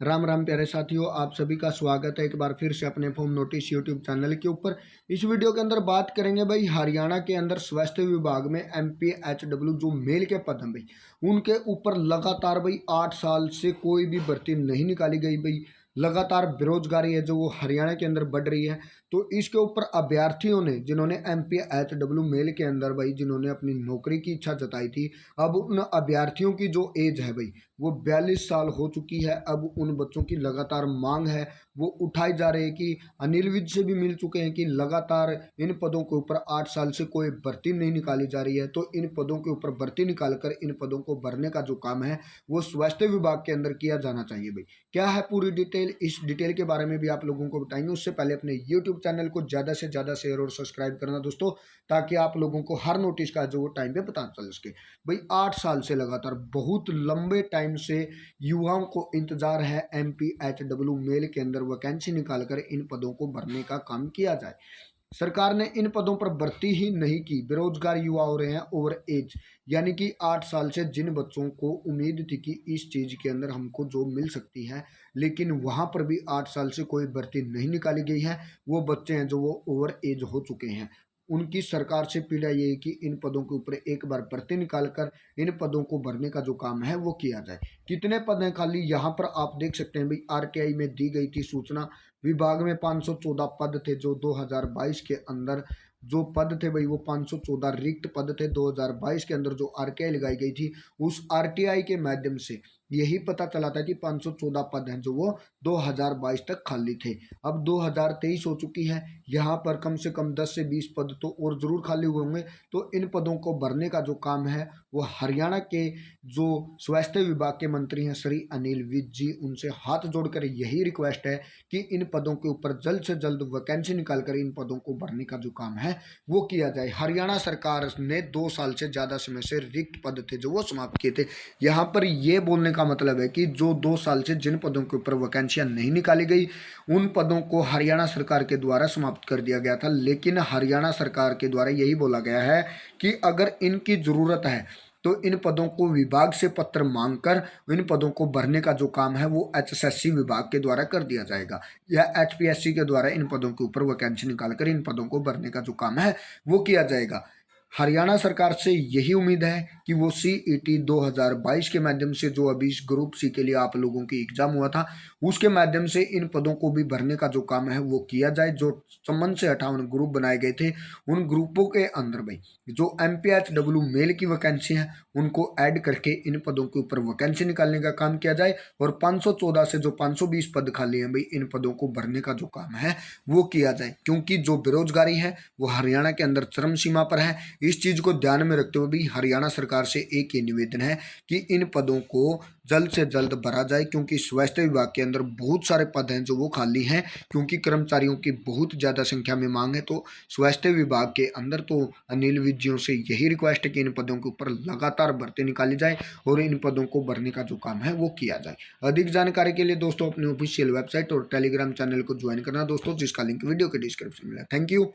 राम राम प्यारे साथियों, आप सभी का स्वागत है एक बार फिर से अपने होम नोटिस यूट्यूब चैनल के ऊपर। इस वीडियो के अंदर बात करेंगे भाई हरियाणा के अंदर स्वास्थ्य विभाग में MPHW जो मेल के पद हैं भाई, उनके ऊपर लगातार भाई 8 साल से कोई भी भर्ती नहीं निकाली गई भाई। लगातार बेरोजगारी है जो वो हरियाणा के अंदर बढ़ रही है। तो इसके ऊपर अभ्यर्थियों ने जिन्होंने MPHW मेल के अंदर भाई जिन्होंने अपनी नौकरी की इच्छा जताई थी, अब उन अभ्यर्थियों की जो एज है भाई वो 42 साल हो चुकी है। अब उन बच्चों की लगातार मांग है वो उठाई जा रही है कि अनिल विज से भी मिल चुके हैं कि लगातार इन पदों के ऊपर 8 साल से कोई भर्ती नहीं निकाली जा रही है। तो इन पदों के ऊपर भर्ती निकालकर इन पदों को भरने का जो काम है वो स्वास्थ्य विभाग के अंदर किया जाना चाहिए भाई। क्या है पूरी डिटेल, इस डिटेल के बारे में भी आप लोगों को बताएंगे। उससे पहले अपने यूट्यूब चैनल को ज़्यादा से ज़्यादा शेयर और सब्सक्राइब करना दोस्तों, ताकि आप लोगों को हर नोटिस का जो टाइम पे पता चल सके भाई। 8 साल से लगातार बहुत लंबे टाइम से युवाओं को इंतजार है MPHW मेल के अंदर वैकेंसी निकालकर इन पदों को भरने का काम किया जाए। सरकार ने इन पदों पर भर्ती ही नहीं की। बेरोजगार युवा हो रहे हैं ओवर एज, यानी कि 8 साल से जिन बच्चों को उम्मीद थी कि इस चीज़ के अंदर हमको जॉब मिल सकती है, लेकिन वहाँ पर भी 8 साल से कोई भर्ती नहीं निकाली गई है। वो बच्चे हैं जो वो ओवर एज हो चुके हैं। उनकी सरकार से पीड़ा ये है कि इन पदों के ऊपर एक बार भर्ती निकालकर इन पदों को भरने का जो काम है वो किया जाए। कितने पद हैं खाली, यहाँ पर आप देख सकते हैं भाई। RTI में दी गई थी सूचना, विभाग में 514 पद थे जो 2022 के अंदर जो पद थे भाई वो 514 रिक्त पद थे 2022 के अंदर। जो RTI लगाई गई थी उस RTI के माध्यम से यही पता चला था कि 514 पद हैं जो वो 2022 तक खाली थे। अब 2023 हो चुकी है, यहाँ पर कम से कम 10 से 20 पद तो और ज़रूर खाली हुए होंगे। तो इन पदों को भरने का जो काम है वो हरियाणा के जो स्वास्थ्य विभाग के मंत्री हैं श्री अनिल विज जी, उनसे हाथ जोड़कर यही रिक्वेस्ट है कि इन पदों के ऊपर जल्द से जल्द वैकेंसी निकालकर इन पदों को भरने का जो काम है वो किया जाए। हरियाणा सरकार ने 2 साल से ज़्यादा समय से रिक्त पद थे जो वो समाप्त किए थे। यहाँ पर ये बोलने का मतलब है कि जो 2 साल से जिन पदों के ऊपर वैकेंसियां नहीं निकाली गई उन पदों को हरियाणा सरकार के द्वारा समाप्त कर दिया गया था। लेकिन हरियाणा सरकार के द्वारा यही बोला गया है कि अगर इनकी ज़रूरत है तो इन पदों को विभाग से पत्र मांगकर इन पदों को भरने का जो काम है वो HSSC विभाग के द्वारा कर दिया जाएगा, या HPSC के द्वारा इन पदों के ऊपर वैकेंसी निकालकर इन पदों को भरने का जो काम है वो किया जाएगा। हरियाणा सरकार से यही उम्मीद है कि वो CET 2022 के माध्यम से जो अभी ग्रुप C के लिए आप लोगों की एग्जाम हुआ था उसके माध्यम से इन पदों को भी भरने का जो काम है वो किया जाए। जो संबंध से 58 ग्रुप बनाए गए थे उन ग्रुपों के अंदर भाई जो MPHW मेल की वैकेंसी है उनको ऐड करके इन पदों के ऊपर वैकेंसी निकालने का काम किया जाए। और 514 से जो 520 पद खाली हैं भाई इन पदों को भरने का जो काम है वो किया जाए, क्योंकि जो बेरोजगारी है वो हरियाणा के अंदर चरम सीमा पर है। इस चीज़ को ध्यान में रखते हुए भी हरियाणा सरकार से एक ही निवेदन है कि इन पदों को जल्द से जल्द भरा जाए, क्योंकि स्वास्थ्य विभाग के अंदर बहुत सारे पद हैं जो वो खाली हैं, क्योंकि कर्मचारियों की बहुत ज़्यादा संख्या में मांग है। तो स्वास्थ्य विभाग के अंदर तो अनिल विज जी से यही रिक्वेस्ट है कि इन पदों के ऊपर लगातार भर्ती निकाली जाए और इन पदों को भरने का जो काम है वो किया जाए। अधिक जानकारी के लिए दोस्तों अपनी ऑफिशियल वेबसाइट और टेलीग्राम चैनल को ज्वाइन करना दोस्तों, जिसका लिंक वीडियो के डिस्क्रिप्शन में है। Thank you.